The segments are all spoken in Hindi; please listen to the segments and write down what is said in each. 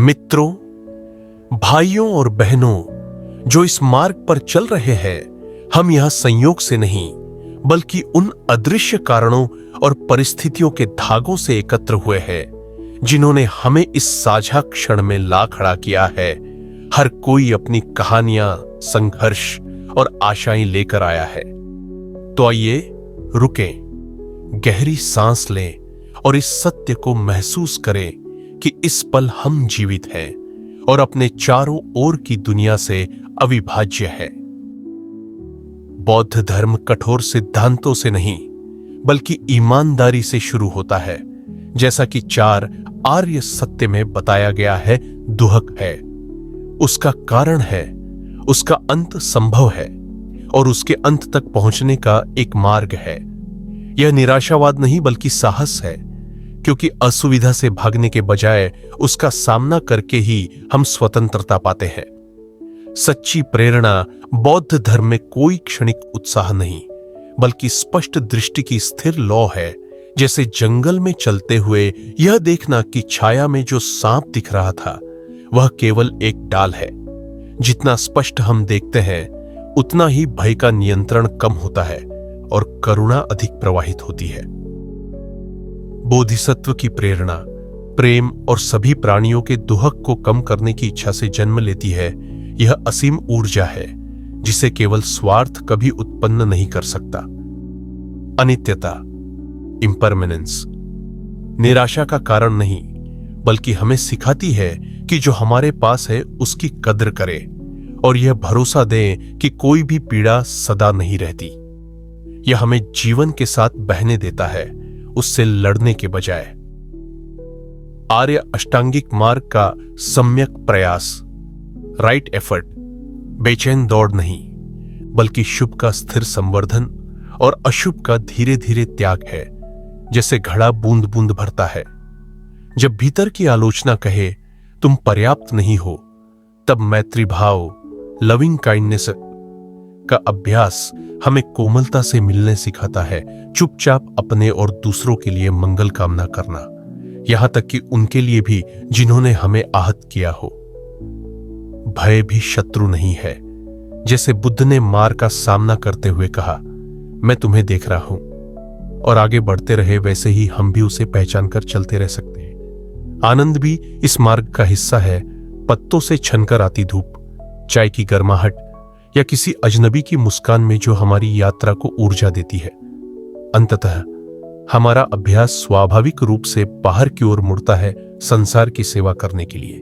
मित्रों, भाइयों और बहनों जो इस मार्ग पर चल रहे हैं, हम यहां संयोग से नहीं बल्कि उन अदृश्य कारणों और परिस्थितियों के धागों से एकत्र हुए हैं जिन्होंने हमें इस साझा क्षण में ला खड़ा किया है। हर कोई अपनी कहानियां, संघर्ष और आशाएं लेकर आया है। तो आइए रुकें, गहरी सांस लें और इस सत्य को महसूस करें कि इस पल हम जीवित हैं और अपने चारों ओर की दुनिया से अविभाज्य है। बौद्ध धर्म कठोर सिद्धांतों से नहीं बल्कि ईमानदारी से शुरू होता है। जैसा कि 4 आर्य सत्य में बताया गया है, दुहक है, उसका कारण है, उसका अंत संभव है और उसके अंत तक पहुंचने का एक मार्ग है। यह निराशावाद नहीं बल्कि साहस है, क्योंकि असुविधा से भागने के बजाय उसका सामना करके ही हम स्वतंत्रता पाते हैं। सच्ची प्रेरणा बौद्ध धर्म में कोई क्षणिक उत्साह नहीं बल्कि स्पष्ट दृष्टि की स्थिर लौ है। जैसे जंगल में चलते हुए यह देखना कि छाया में जो सांप दिख रहा था वह केवल एक डाल है। जितना स्पष्ट हम देखते हैं उतना ही भय का नियंत्रण कम होता है और करुणा अधिक प्रवाहित होती है। बोधिसत्व की प्रेरणा प्रेम और सभी प्राणियों के दुहक को कम करने की इच्छा से जन्म लेती है। यह असीम ऊर्जा है जिसे केवल स्वार्थ कभी उत्पन्न नहीं कर सकता। अनित्यता, इम्परमानेंस, निराशा का कारण नहीं बल्कि हमें सिखाती है कि जो हमारे पास है उसकी कद्र करें और यह भरोसा दें कि कोई भी पीड़ा सदा नहीं रहती। यह हमें जीवन के साथ बहने देता है, उससे लड़ने के बजाय। आर्य अष्टांगिक मार्ग का सम्यक प्रयास, राइट एफर्ट, बेचैन दौड़ नहीं बल्कि शुभ का स्थिर संवर्धन और अशुभ का धीरे धीरे त्याग है। जैसे घड़ा बूंद बूंद भरता है। जब भीतर की आलोचना कहे तुम पर्याप्त नहीं हो, तब मैत्री भाव, लविंग काइंडनेस का अभ्यास हमें कोमलता से मिलने सिखाता है। चुपचाप अपने और दूसरों के लिए मंगल कामना करना, यहां तक कि उनके लिए भी जिन्होंने हमें आहत किया हो। भय भी शत्रु नहीं है। जैसे बुद्ध ने मार का सामना करते हुए कहा, मैं तुम्हें देख रहा हूं, और आगे बढ़ते रहे, वैसे ही हम भी उसे पहचान कर चलते रह सकते हैं। आनंद भी इस मार्ग का हिस्सा है। पत्तों से छनकर आती धूप, चाय की गर्माहट या किसी अजनबी की मुस्कान में जो हमारी यात्रा को ऊर्जा देती है। अंततः हमारा अभ्यास स्वाभाविक रूप से बाहर की ओर मुड़ता है, संसार की सेवा करने के लिए।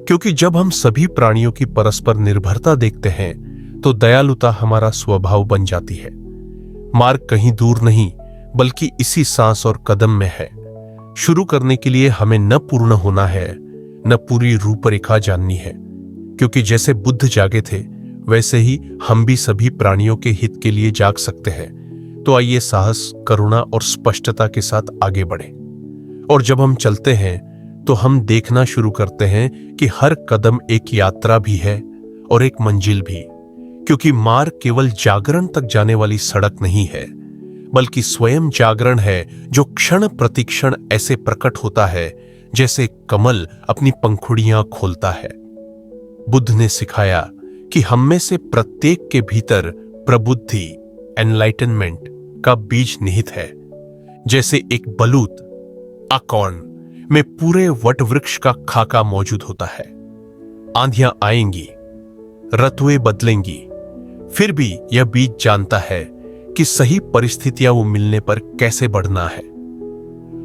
क्योंकि जब हम सभी प्राणियों की परस्पर निर्भरता देखते हैं तो दयालुता हमारा स्वभाव बन जाती है। मार्ग कहीं दूर नहीं बल्कि इसी सांस और कदम में है। शुरू करने के लिए हमें न पूर्ण होना है न पूरी रूपरेखा जाननी है, क्योंकि जैसे बुद्ध जागे थे वैसे ही हम भी सभी प्राणियों के हित के लिए जाग सकते हैं। तो आइए साहस, करुणा और स्पष्टता के साथ आगे बढ़ें। और जब हम चलते हैं तो हम देखना शुरू करते हैं कि हर कदम एक यात्रा भी है और एक मंजिल भी। क्योंकि मार्ग केवल जागरण तक जाने वाली सड़क नहीं है बल्कि स्वयं जागरण है, जो क्षण प्रतिक्षण ऐसे प्रकट होता है जैसे कमल अपनी पंखुड़ियां खोलता है। बुद्ध ने सिखाया कि हम में से प्रत्येक के भीतर प्रबुद्धि, एनलाइटनमेंट का बीज निहित है। जैसे एक बलूत, अकॉर्न में पूरे वट वृक्ष का खाका मौजूद होता है। आंधियां आएंगी, रतुएं बदलेंगी, फिर भी यह बीज जानता है कि सही परिस्थितियां वो मिलने पर कैसे बढ़ना है।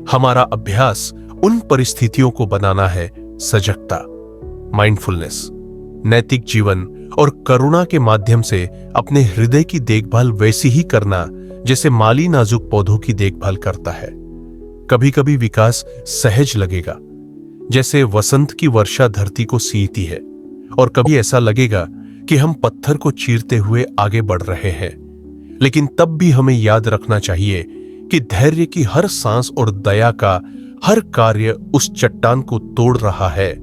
हमारा अभ्यास उन परिस्थितियों को बनाना है। सजगता, माइंडफुलनेस, नैतिक जीवन और करुणा के माध्यम से अपने हृदय की देखभाल वैसी ही करना जैसे माली नाजुक पौधों की देखभाल करता है। कभी कभी विकास सहज लगेगा, जैसे वसंत की वर्षा धरती को सींचती है, और कभी ऐसा लगेगा कि हम पत्थर को चीरते हुए आगे बढ़ रहे हैं। लेकिन तब भी हमें याद रखना चाहिए कि धैर्य की हर सांस और दया का हर कार्य उस चट्टान को तोड़ रहा है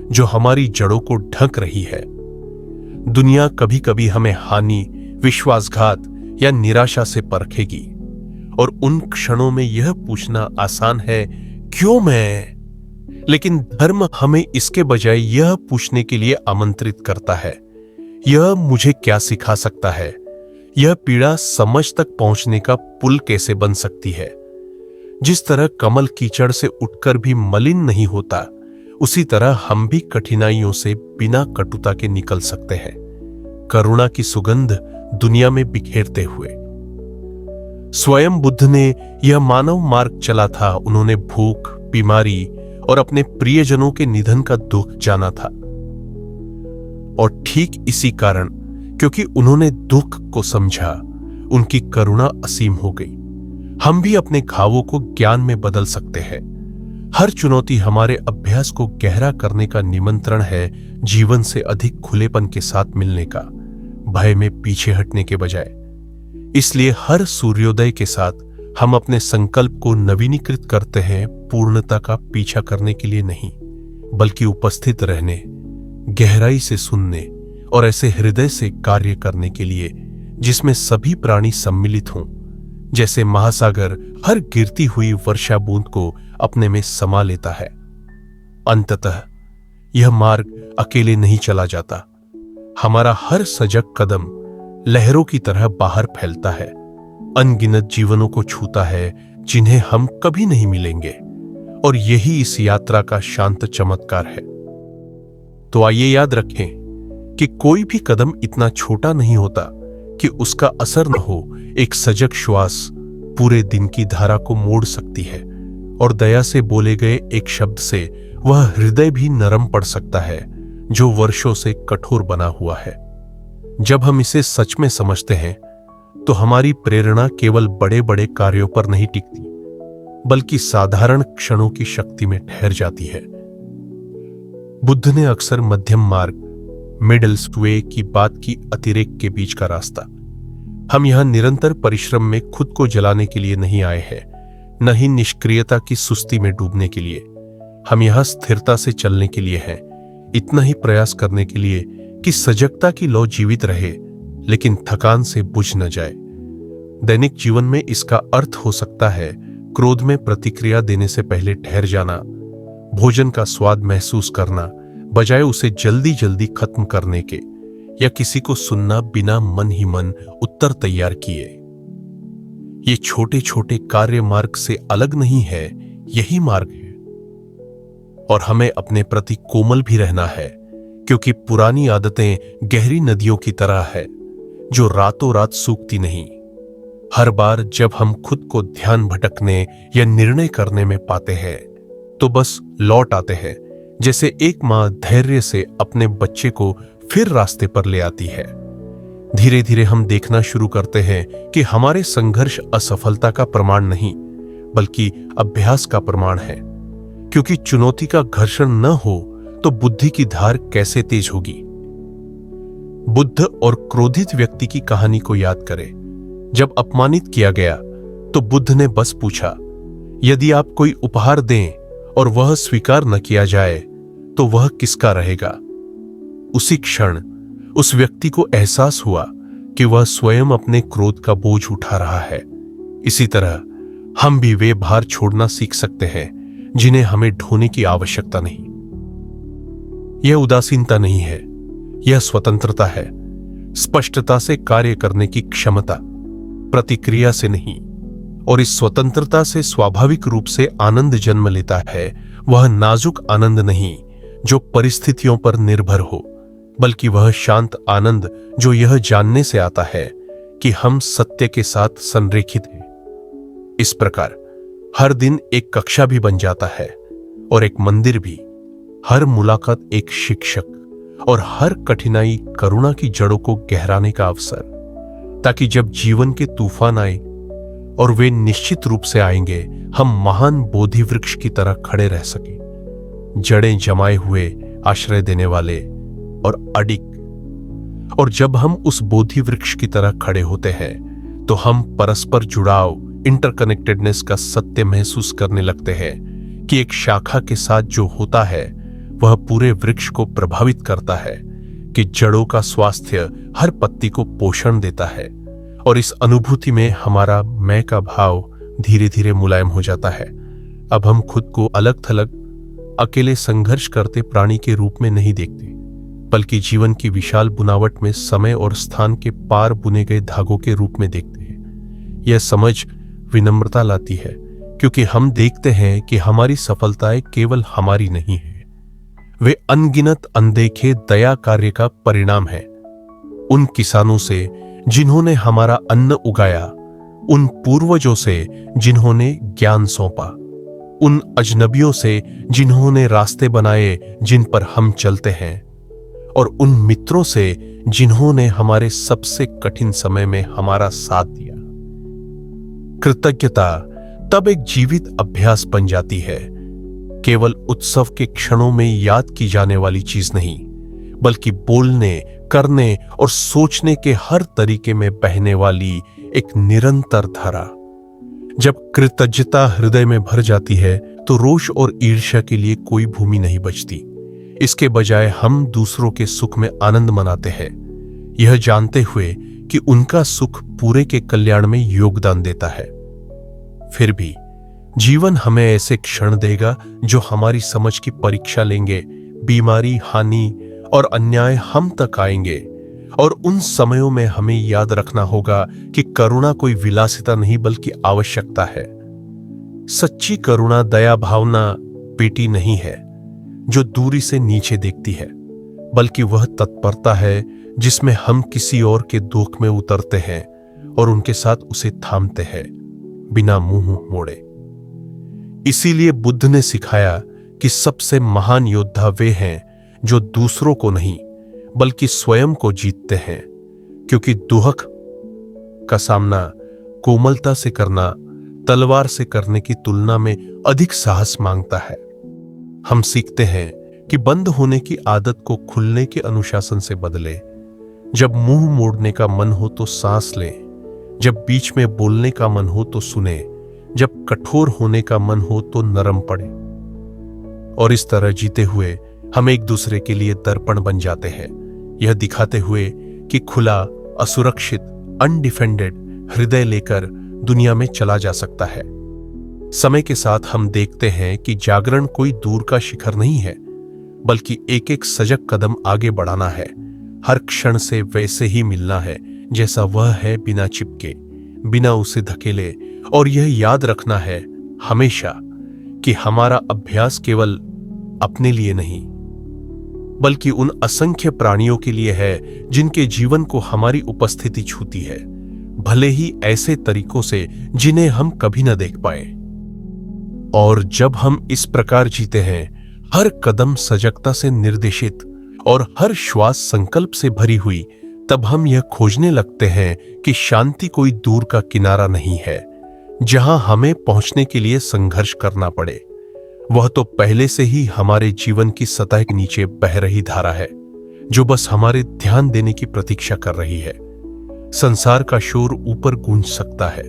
जो हमारी जड़ों को ढक रही है। दुनिया कभी कभी हमें हानि, विश्वासघात या निराशा से परखेगी, और उन क्षणों में यह पूछना आसान है, क्यों मैं? लेकिन धर्म हमें इसके बजाय यह पूछने के लिए आमंत्रित करता है, यह मुझे क्या सिखा सकता है? यह पीड़ा समझ तक पहुंचने का पुल कैसे बन सकती है? जिस तरह कमल कीचड़ से उठकर भी मलिन नहीं होता, उसी तरह हम भी कठिनाइयों से बिना कटुता के निकल सकते हैं, करुणा की सुगंध दुनिया में बिखेरते हुए। स्वयं बुद्ध ने यह मानव मार्ग चला था। उन्होंने भूख, बीमारी और अपने प्रियजनों के निधन का दुख जाना था। और ठीक इसी कारण, क्योंकि उन्होंने दुख को समझा, उनकी करुणा असीम हो गई। हम भी अपने घावों को ज्ञान में बदल सकते हैं। हर चुनौती हमारे अभ्यास को गहरा करने का निमंत्रण है, जीवन से अधिक खुलेपन के साथ मिलने का, भय में पीछे हटने के बजाय। इसलिए हर सूर्योदय के साथ हम अपने संकल्प को नवीनीकृत करते हैं, पूर्णता का पीछा करने के लिए नहीं, बल्कि उपस्थित रहने, गहराई से सुनने और ऐसे हृदय से कार्य करने के लिए जिसमें सभी प्राणी सम्मिलित हों, जैसे महासागर हर गिरती हुई वर्षा बूंद को अपने में समा लेता है। अंततः यह मार्ग अकेले नहीं चला जाता। हमारा हर सजग कदम लहरों की तरह बाहर फैलता है, अनगिनत जीवनों को छूता है जिन्हें हम कभी नहीं मिलेंगे, और यही इस यात्रा का शांत चमत्कार है। तो आइए याद रखें कि कोई भी कदम इतना छोटा नहीं होता कि उसका असर न हो। एक सजग श्वास पूरे दिन की धारा को मोड़ सकती है, और दया से बोले गए एक शब्द से वह हृदय भी नरम पड़ सकता है जो वर्षों से कठोर बना हुआ है। जब हम इसे सच में समझते हैं तो हमारी प्रेरणा केवल बड़े बड़े कार्यों पर नहीं टिकती, बल्कि साधारण क्षणों की शक्ति में ठहर जाती है। बुद्ध ने अक्सर मध्यम मार्ग, मिडिल वे की बात की, अतिरेक के बीच का रास्ता। हम यहां निरंतर परिश्रम में खुद को जलाने के लिए नहीं आए हैं, न ही निष्क्रियता की सुस्ती में डूबने के लिए। हम यहां स्थिरता से चलने के लिए हैं, इतना ही प्रयास करने के लिए कि सजगता की लौ जीवित रहे, लेकिन थकान से बुझ न जाए। दैनिक जीवन में इसका अर्थ हो सकता है क्रोध में प्रतिक्रिया देने से पहले ठहर जाना, भोजन का स्वाद महसूस करना बजाय उसे जल्दी जल्दी खत्म करने के, या किसी को सुनना बिना मन ही मन उत्तर तैयार किए। ये छोटे छोटे कार्य मार्ग से अलग नहीं है, यही मार्ग है। और हमें अपने प्रति कोमल भी रहना है, क्योंकि पुरानी आदतें गहरी नदियों की तरह है जो रातों रात सूखती नहीं। हर बार जब हम खुद को ध्यान भटकने या निर्णय करने में पाते हैं तो बस लौट आते हैं, जैसे एक मां धैर्य से अपने बच्चे को फिर रास्ते पर ले आती है। धीरे धीरे हम देखना शुरू करते हैं कि हमारे संघर्ष असफलता का प्रमाण नहीं, बल्कि अभ्यास का प्रमाण है, क्योंकि चुनौती का घर्षण न हो तो बुद्धि की धार कैसे तेज होगी। बुद्ध और क्रोधित व्यक्ति की कहानी को याद करें। जब अपमानित किया गया तो बुद्ध ने बस पूछा, यदि आप कोई उपहार दें और वह स्वीकार न किया जाए तो वह किसका रहेगा? उसी क्षण उस व्यक्ति को एहसास हुआ कि वह स्वयं अपने क्रोध का बोझ उठा रहा है। इसी तरह हम भी वे भार छोड़ना सीख सकते हैं जिन्हें हमें ढोने की आवश्यकता नहीं। यह उदासीनता नहीं है, यह स्वतंत्रता है, स्पष्टता से कार्य करने की क्षमता, प्रतिक्रिया से नहीं। और इस स्वतंत्रता से स्वाभाविक रूप से आनंद जन्म लेता है। वह नाजुक आनंद नहीं जो परिस्थितियों पर निर्भर हो, बल्कि वह शांत आनंद जो यह जानने से आता है कि हम सत्य के साथ संरेखित हैं। इस प्रकार हर दिन एक कक्षा भी बन जाता है और एक मंदिर भी, हर मुलाकात एक शिक्षक और हर कठिनाई करुणा की जड़ों को गहराने का अवसर, ताकि जब जीवन के तूफान आए, और वे निश्चित रूप से आएंगे, हम महान बोधि वृक्ष की तरह खड़े रह सकें, जड़ें जमाए हुए, आश्रय देने वाले और अडिग। और जब हम उस बोधि वृक्ष की तरह खड़े होते हैं तो हम परस्पर जुड़ाव, इंटरकनेक्टेडनेस का सत्य महसूस करने लगते हैं कि एक शाखा के साथ जो होता है वह पूरे वृक्ष को प्रभावित करता है, कि जड़ों का स्वास्थ्य हर पत्ती को पोषण देता है। और इस अनुभूति में हमारा मैं का भाव धीरे धीरे मुलायम हो जाता है। अब हम खुद को अलग थलग अकेले संघर्ष करते प्राणी के रूप में नहीं देखते, बल्कि जीवन की विशाल बुनावट में समय और स्थान के पार बुने गए धागों के रूप में देखते हैं। यह समझ विनम्रता लाती है, क्योंकि हम देखते हैं कि हमारी सफलताएं केवल हमारी नहीं है, वे अनगिनत अनदेखे दया कार्य का परिणाम है। उन किसानों से जिन्होंने हमारा अन्न उगाया, उन पूर्वजों से जिन्होंने ज्ञान सौंपा, उन अजनबियों से जिन्होंने रास्ते बनाए जिन पर हम चलते हैं, और उन मित्रों से जिन्होंने हमारे सबसे कठिन समय में हमारा साथ दिया। कृतज्ञता तब एक जीवित अभ्यास बन जाती है, केवल उत्सव के क्षणों में याद की जाने वाली चीज नहीं, बल्कि बोलने, करने और सोचने के हर तरीके में बहने वाली एक निरंतर धारा। जब कृतज्ञता हृदय में भर जाती है तो रोष और ईर्ष्या के लिए कोई भूमि नहीं बचती। इसके बजाय हम दूसरों के सुख में आनंद मनाते हैं, यह जानते हुए कि उनका सुख पूरे के कल्याण में योगदान देता है। फिर भी जीवन हमें ऐसे क्षण देगा जो हमारी समझ की परीक्षा लेंगे। बीमारी, हानि और अन्याय हम तक आएंगे, और उन समयों में हमें याद रखना होगा कि करुणा कोई विलासिता नहीं बल्कि आवश्यकता है। सच्ची करुणा दया भावना बेटी नहीं है जो दूरी से नीचे देखती है, बल्कि वह तत्परता है जिसमें हम किसी और के दुख में उतरते हैं और उनके साथ उसे थामते हैं बिना मुंह मोड़े। इसीलिए बुद्ध ने सिखाया कि सबसे महान योद्धा वे हैं जो दूसरों को नहीं बल्कि स्वयं को जीतते हैं, क्योंकि दुख का सामना कोमलता से करना तलवार से करने की तुलना में अधिक साहस मांगता है। हम सीखते हैं कि बंद होने की आदत को खुलने के अनुशासन से बदले। जब मुंह मोड़ने का मन हो तो सांस लें, जब बीच में बोलने का मन हो तो सुने, जब कठोर होने का मन हो तो नरम पड़े। और इस तरह जीते हुए हम एक दूसरे के लिए दर्पण बन जाते हैं, यह दिखाते हुए कि खुला, असुरक्षित, अनडिफेंडेड हृदय लेकर दुनिया में चला जा सकता है। समय के साथ हम देखते हैं कि जागरण कोई दूर का शिखर नहीं है, बल्कि एक एक सजग कदम आगे बढ़ाना है। हर क्षण से वैसे ही मिलना है जैसा वह है, बिना चिपके, बिना उसे धकेले। और यह याद रखना है हमेशा कि हमारा अभ्यास केवल अपने लिए नहीं, बल्कि उन असंख्य प्राणियों के लिए है जिनके जीवन को हमारी उपस्थिति छूती है, भले ही ऐसे तरीकों से जिन्हें हम कभी न देख पाए। और जब हम इस प्रकार जीते हैं, हर कदम सजगता से निर्देशित और हर श्वास संकल्प से भरी हुई, तब हम यह खोजने लगते हैं कि शांति कोई दूर का किनारा नहीं है जहां हमें पहुंचने के लिए संघर्ष करना पड़े। वह तो पहले से ही हमारे जीवन की सतह के नीचे बह रही धारा है, जो बस हमारे ध्यान देने की प्रतीक्षा कर रही है। संसार का शोर ऊपर गूंज सकता है,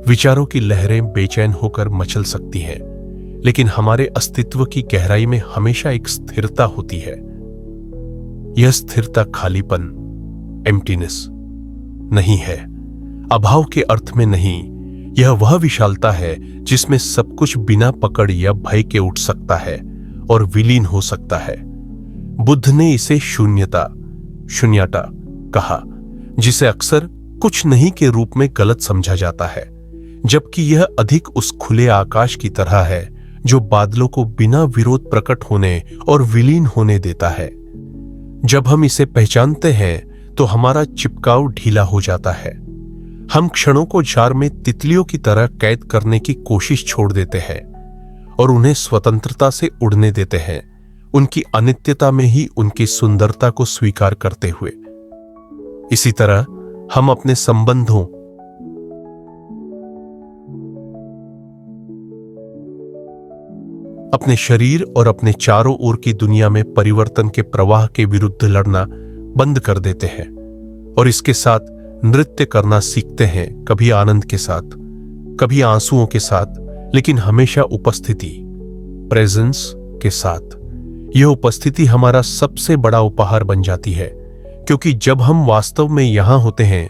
विचारों की लहरें बेचैन होकर मचल सकती हैं, लेकिन हमारे अस्तित्व की गहराई में हमेशा एक स्थिरता होती है। यह स्थिरता खालीपन, एम्प्टीनेस नहीं है, अभाव के अर्थ में नहीं। यह वह विशालता है जिसमें सब कुछ बिना पकड़ या भय के उठ सकता है और विलीन हो सकता है। बुद्ध ने इसे शून्यता कहा, जिसे अक्सर कुछ नहीं के रूप में गलत समझा जाता है, जबकि यह अधिक उस खुले आकाश की तरह है जो बादलों को बिना विरोध प्रकट होने और विलीन होने देता है। जब हम इसे पहचानते हैं तो हमारा चिपकाव ढीला हो जाता है। हम क्षणों को जार में तितलियों की तरह कैद करने की कोशिश छोड़ देते हैं और उन्हें स्वतंत्रता से उड़ने देते हैं, उनकी अनित्यता में ही उनकी सुंदरता को स्वीकार करते हुए। इसी तरह हम अपने संबंधों, अपने शरीर और अपने चारों ओर की दुनिया में परिवर्तन के प्रवाह के विरुद्ध लड़ना बंद कर देते हैं और इसके साथ नृत्य करना सीखते हैं, कभी आनंद के साथ, कभी आंसुओं के साथ, लेकिन हमेशा उपस्थिति, प्रेजेंस के साथ। यह उपस्थिति हमारा सबसे बड़ा उपहार बन जाती है, क्योंकि जब हम वास्तव में यहां होते हैं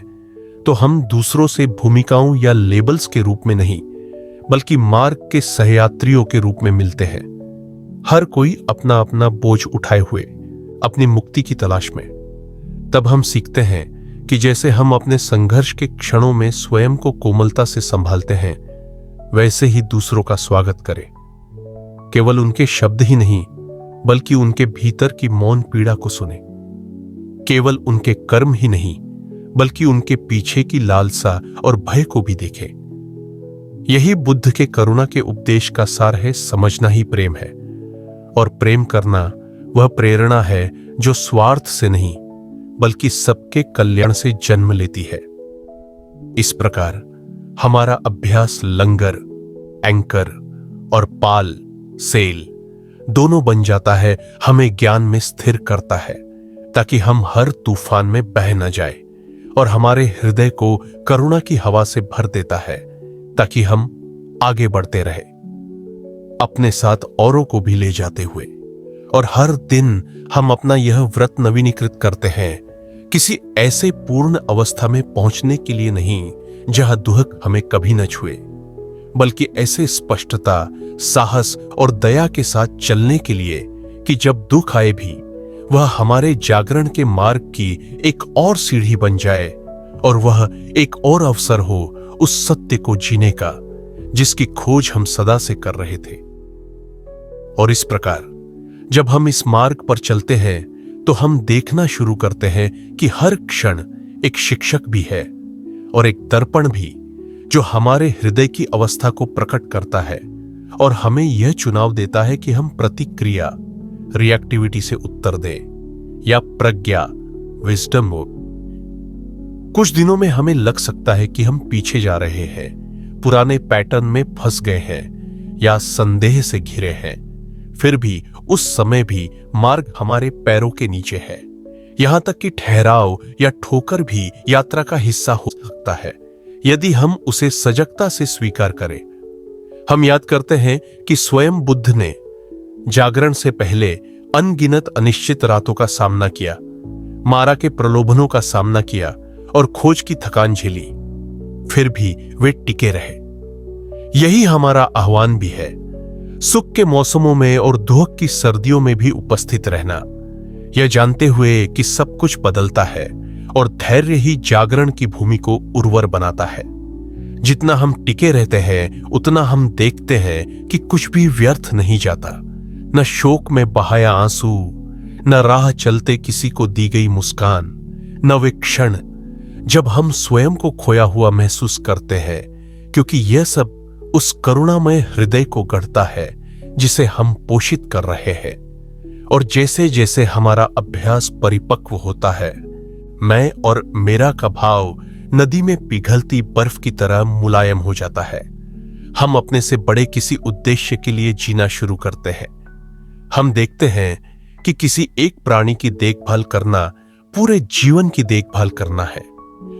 तो हम दूसरों से भूमिकाओं या लेबल्स के रूप में नहीं, बल्कि मार्ग के सहयात्रियों के रूप में मिलते हैं। हर कोई अपना अपना बोझ उठाए हुए अपनी मुक्ति की तलाश में। तब हम सीखते हैं कि जैसे हम अपने संघर्ष के क्षणों में स्वयं को कोमलता से संभालते हैं, वैसे ही दूसरों का स्वागत करें। केवल उनके शब्द ही नहीं, बल्कि उनके भीतर की मौन पीड़ा को सुने। केवल उनके कर्म ही नहीं, बल्कि उनके पीछे की लालसा और भय को भी देखें। यही बुद्ध के करुणा के उपदेश का सार है। समझना ही प्रेम है, और प्रेम करना वह प्रेरणा है जो स्वार्थ से नहीं, बल्कि सबके कल्याण से जन्म लेती है। इस प्रकार हमारा अभ्यास लंगर, एंकर और पाल, सेल दोनों बन जाता है। हमें ज्ञान में स्थिर करता है ताकि हम हर तूफान में बह न जाए, और हमारे हृदय को करुणा की हवा से भर देता है ताकि हम आगे बढ़ते रहे, अपने साथ औरों को भी ले जाते हुए। और हर दिन हम अपना यह व्रत नवीनीकृत करते हैं, किसी ऐसे पूर्ण अवस्था में पहुंचने के लिए नहीं जहां दुख हमें कभी न छुए, बल्कि ऐसे स्पष्टता, साहस और दया के साथ चलने के लिए कि जब दुख आए भी वह हमारे जागरण के मार्ग की एक और सीढ़ी बन जाए, और वह एक और अवसर हो उस सत्य को जीने का जिसकी खोज हम सदा से कर रहे थे। और इस प्रकार जब हम इस मार्ग पर चलते हैं तो हम देखना शुरू करते हैं कि हर क्षण एक शिक्षक भी है और एक दर्पण भी, जो हमारे हृदय की अवस्था को प्रकट करता है और हमें यह चुनाव देता है कि हम प्रतिक्रिया, रिएक्टिविटी से उत्तर दें या प्रज्ञा, विजडम हो। कुछ दिनों में हमें लग सकता है कि हम पीछे जा रहे हैं, पुराने पैटर्न में फंस गए हैं या संदेह से घिरे हैं। फिर भी उस समय भी मार्ग हमारे पैरों के नीचे है। यहां तक कि ठहराव या ठोकर भी यात्रा का हिस्सा हो सकता है, यदि हम उसे सजगता से स्वीकार करें। हम याद करते हैं कि स्वयं बुद्ध ने जागरण से पहले अनगिनत अनिश्चित रातों का सामना किया, मारा के प्रलोभनों का सामना किया और खोज की थकान झेली। फिर भी वे टिके रहे। यही हमारा आह्वान भी है, सुख के मौसमों में और दुख की सर्दियों में भी उपस्थित रहना, यह जानते हुए कि सब कुछ बदलता है और धैर्य ही जागरण की भूमि को उर्वर बनाता है। जितना हम टिके रहते हैं, उतना हम देखते हैं कि कुछ भी व्यर्थ नहीं जाता। न शोक में बहाया आंसू, न राह चलते किसी को दी गई मुस्कान, न वे क्षण जब हम स्वयं को खोया हुआ महसूस करते हैं, क्योंकि यह सब उस करुणामय हृदय को गढ़ता है जिसे हम पोषित कर रहे हैं। और जैसे जैसे हमारा अभ्यास परिपक्व होता है, मैं और मेरा का भाव नदी में पिघलती बर्फ की तरह मुलायम हो जाता है। हम अपने से बड़े किसी उद्देश्य के लिए जीना शुरू करते हैं। हम देखते हैं कि किसी एक प्राणी की देखभाल करना पूरे जीवन की देखभाल करना है,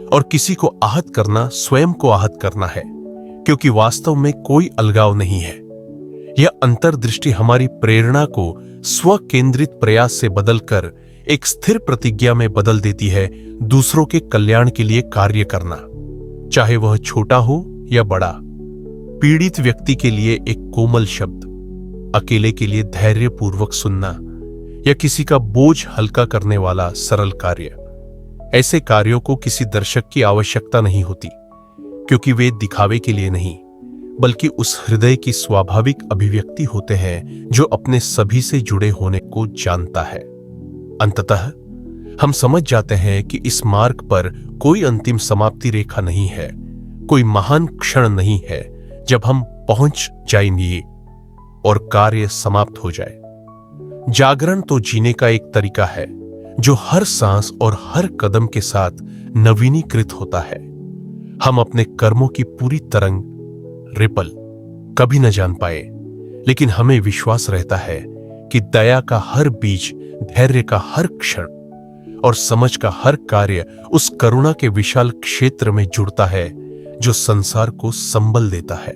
और किसी को आहत करना स्वयं को आहत करना है, क्योंकि वास्तव में कोई अलगाव नहीं है। यह अंतर्दृष्टि हमारी प्रेरणा को स्व केंद्रित प्रयास से बदलकर एक स्थिर प्रतिज्ञा में बदल देती है, दूसरों के कल्याण के लिए कार्य करना, चाहे वह छोटा हो या बड़ा। पीड़ित व्यक्ति के लिए एक कोमल शब्द, अकेले के लिए धैर्यपूर्वक सुनना, या किसी का बोझ हल्का करने वाला सरल कार्य। ऐसे कार्यों को किसी दर्शक की आवश्यकता नहीं होती, क्योंकि वे दिखावे के लिए नहीं, बल्कि उस हृदय की स्वाभाविक अभिव्यक्ति होते हैं जो अपने सभी से जुड़े होने को जानता है। अंततः हम समझ जाते हैं कि इस मार्ग पर कोई अंतिम समाप्ति रेखा नहीं है, कोई महान क्षण नहीं है जब हम पहुंच जाएंगे और कार्य समाप्त हो जाए। जागरण तो जीने का एक तरीका है जो हर सांस और हर कदम के साथ नवीनीकृत होता है। हम अपने कर्मों की पूरी तरंग, रिपल कभी न जान पाए, लेकिन हमें विश्वास रहता है कि दया का हर बीज, धैर्य का हर क्षण और समझ का हर कार्य उस करुणा के विशाल क्षेत्र में जुड़ता है जो संसार को संबल देता है।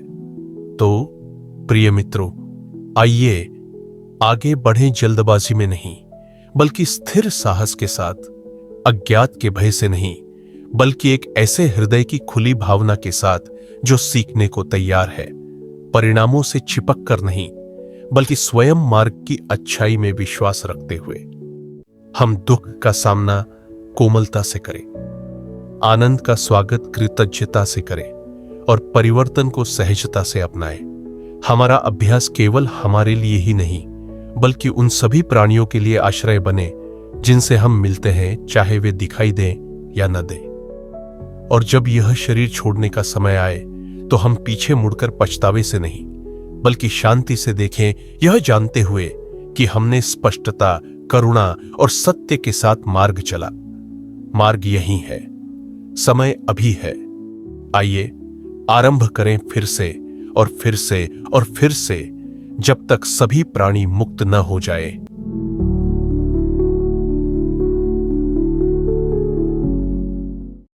तो प्रिय मित्रों, आइए आगे बढ़ें, जल्दबाजी में नहीं, बल्कि स्थिर साहस के साथ, अज्ञात के भय से नहीं, बल्कि एक ऐसे हृदय की खुली भावना के साथ जो सीखने को तैयार है, परिणामों से चिपक कर नहीं, बल्कि स्वयं मार्ग की अच्छाई में विश्वास रखते हुए। हम दुख का सामना कोमलता से करें, आनंद का स्वागत कृतज्ञता से करें और परिवर्तन को सहजता से अपनाएं। हमारा अभ्यास केवल हमारे लिए ही नहीं, बल्कि उन सभी प्राणियों के लिए आश्रय बने जिनसे हम मिलते हैं, चाहे वे दिखाई दें या न दें। और जब यह शरीर छोड़ने का समय आए तो हम पीछे मुड़कर पछतावे से नहीं, बल्कि शांति से देखें, यह जानते हुए कि हमने स्पष्टता, करुणा और सत्य के साथ मार्ग चला। मार्ग यही है, समय अभी है। आइए आरंभ करें फिर से और फिर से और फिर से, जब तक सभी प्राणी मुक्त न हो जाए।